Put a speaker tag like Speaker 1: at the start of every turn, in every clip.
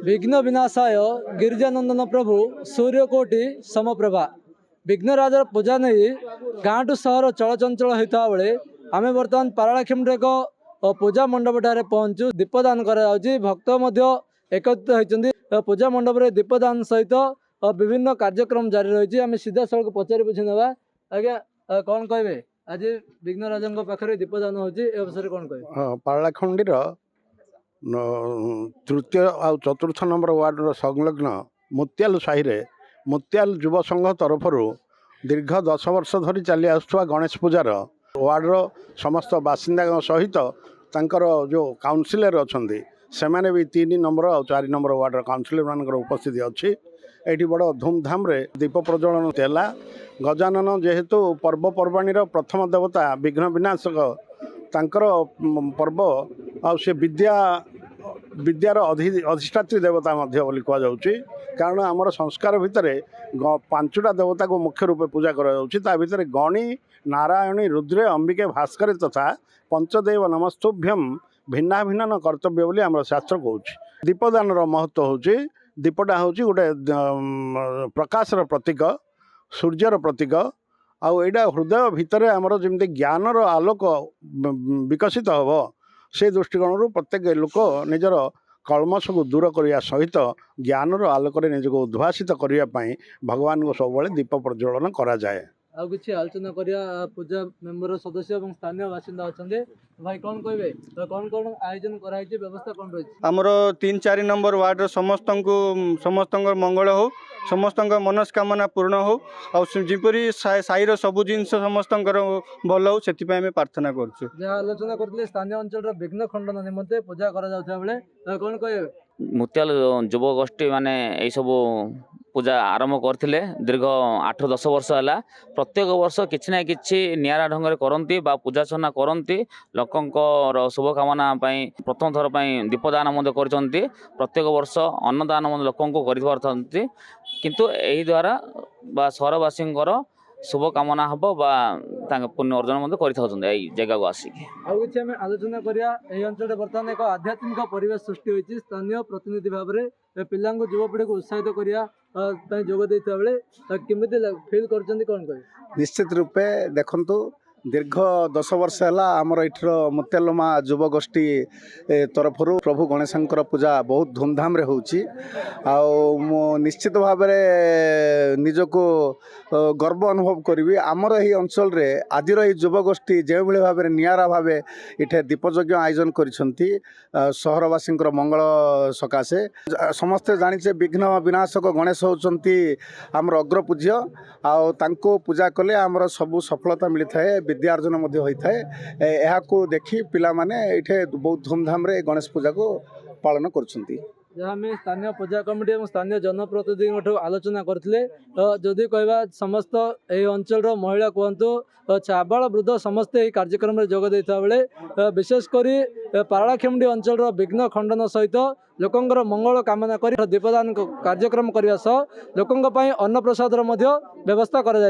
Speaker 1: विघ्न विनाशाय गिरिजानंदन प्रभु सूर्यकोटि समप्रभा विघ्नराजर पूजा नहीं गाँ टू सहर चलचंचल होता बेले आम बर्तमान पारालाखेमुंडी एक पूजा मंडप ठारे पहुँचु दीपदान कर भक्त एकत्रित होती पूजा मंडप रे दीपदान सहित विभिन्न कार्यक्रम जारी रही आम सीधा सड़क पचारि बुझी ना आज्ञा कौन कहे आज विघ्नराज पाखे दीपदान होती अवसर कौन कहे
Speaker 2: पारालाखेमुंडी तृतीय आ चतुर्थ नंबर वार्ड संलग्न मुत्याल साहि मुत्याल युव संघ तरफ दीर्घ 10 वर्ष धरी चली आसुवा गणेश पूजार वार्ड समस्त बासिंदा सहित तांकर जो काउंसिलर अच्छा से मैंने भी 3 नंबर और 4 नंबर वार्ड काउंसिलर मान उपस्थिति अच्छी ये बड़ धूमधाम रे दीप प्रज्वलन तेला गजानन जेहेतु पर्वपर्वाणी प्रथम देवता विघ्न विनाशक तांकर पर्व आ से विद्यार अधिष्ठात्री देवता बोली कहुच्छी कारण आमर संस्कार भितर 5टा देवता को मुख्य रूपे पूजा करा भितर गणी नारायणी रुद्रे अंबिके भास्कर तथा पंचदेव नमस्तुभ्यम भिन्ना भिन्न न कर्तव्य बोली आम शास्त्र कहूँ दीपदान महत्व हूँ दीपटा हूँ गोटे प्रकाशर प्रतीक सूर्यर प्रतीक आईटा हृदय भितर आमर जमी ज्ञानर आलोक विकसित हम से दृष्टिकोण प्रत्येक लोक निजर कलमश को दूर करने सहित ज्ञानर आलोक निजक उद्भासित करने भगवान को सब दीप प्रज्वलन करा जाए।
Speaker 1: आउ किसी आलोचना करिया पूजा मेंबर सदस्य और स्थानीय बासिंदा अच्छा भाई कौन कहे कौन कौन आयोजन कराई व्यवस्था कौन रही
Speaker 3: आमर 3-4 नंबर वार्ड समस्त मंगल हो समस्त मनस्कामना पूर्ण हो आउपरी साईर सबू जिन समस्त भल हो से प्रार्थना करुँ
Speaker 1: जहाँ आलोचना करते स्थानीय अंचल विघ्न खंडन निमंते पूजा करा कौन कहे
Speaker 4: मुत्याल युव गोष्ठी माने यही सब पूजा आरंभ करते दीर्घ 8-10 वर्ष है प्रत्येक वर्ष किसी ना कि निरा ढंग से करती पूजार्चना करती लोकंर शुभकामना प्रथम थर पर दीपदान कर प्रत्येक वर्ष अन्नदान लोक किंतु यही द्वारा सहरवासी शुभकामना हम पुण्य अर्जन कर जगह को आसिक
Speaker 1: आलोचना करिया अंचल बर्तमान एक आध्यात्मिक परिवेश सृष्टि होती स्थानीय प्रतिनिधि भाव में पिला युवपीढ़ी को उत्साहित करने जोग देता बेले केमी फिल कर कौन कहे
Speaker 5: निश्चित रूपे देखंतु दीर्घ 10 वर्ष है आमर इठर मुत्यालमा युव गोष्ठी तरफ प्रभु गणेशंकर पूजा बहुत धूमधाम रे होची मु निश्चित भाव निजको गर्व अनुभव करी आमर यही अंचल रे आदिर यही युव गोष्ठी जो भाव में निरा भाव इठे दीपयज्ञ आयोजन करिसेंती सहरवासी मंगल सकाशे समस्ते जानिचे विघ्न विनाशक गणेश होचंती आमर अग्रपूज्य आउ पूजा कले आमर सबु सफलता मिलता है विद्यार्जन होता है यह देखी पिला माने इठे बहुत धूमधाम रे गणेश पूजा को पालन कर
Speaker 1: जहाँ में स्थानीय पूजा कमिटी और स्थानीय जनप्रतिनिधि आलोचना करते जदि कहवा समस्त यही अंचल महिला कहतु आबाल वृद्ध समस्ते कार्यक्रम में जोग देता बेले विशेषकर पारालाखेमुंडी अंचल विघ्न खंडन सहित लोकंर मंगल कामना कर दीपदान कार्यक्रम करने सह लोकों अन्न प्रसाद व्यवस्था कर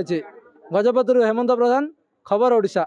Speaker 1: गजपति हेमंत प्रधान खबर ओडिशा।